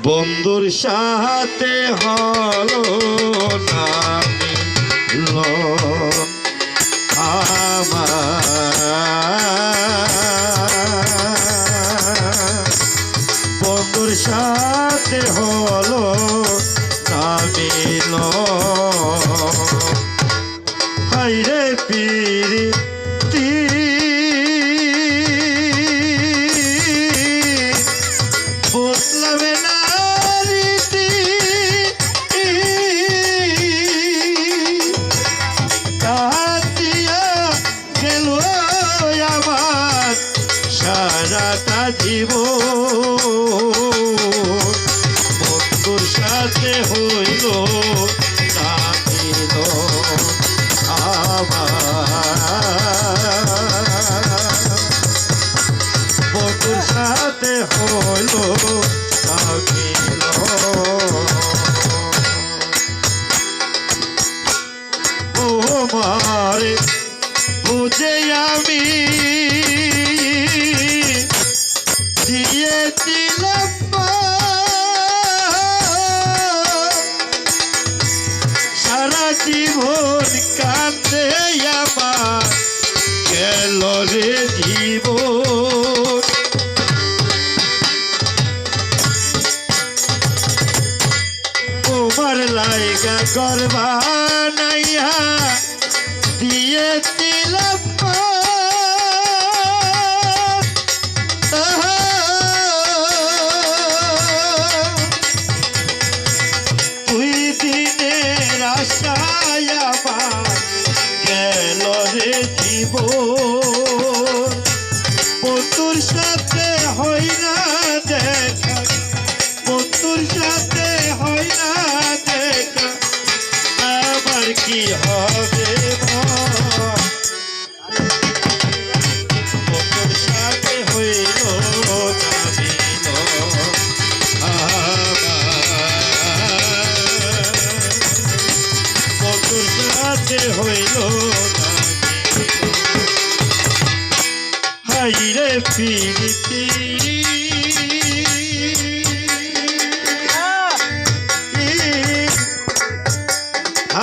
বন্ধুর সাথে হলো না মিলন আমার, বন্ধুর সাথে হলো না মিলন। হায়রে প্রীতি বদলাবে না রীতি, কাটিয়া গেল আমার সারাটা জীবন। বন্ধুর সাথে হইল না মিলন আমার, বন্ধুর সাথে হইল না মিলন। ও মারে বুঝে আমি দিয়েছিলাম সারা জীবন কাঁদে আমার গেল রে জীবন। তোমার লাইগা গর্বা নাইয়া দিয়েছিলাম তুই দিনের আশায় আমার গেল রে জীবন। বন্ধুর সাথে হয় না দেখা, বন্ধুর সাথে হয় না দেখা, আবার কি হবে বন্ধুর সাথে হইল না মিলন আমার, বন্ধুর সাথে হইল না মিলন। হায়রে প্রীতি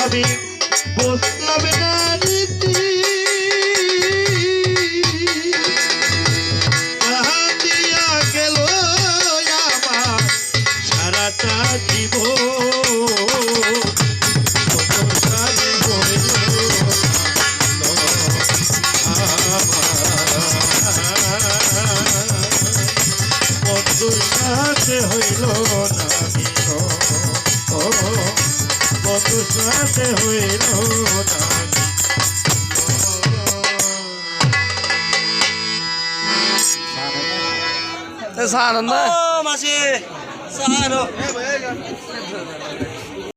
আমি বদলাম না রীতি, দিয়া গেল আমার সারাটা জীবন। বন্ধুর সাথে হইল না মিলন, বন্ধুর সাথে হইল না মিলন, বন্ধুর সাথে হইল না সানন্দ মাসি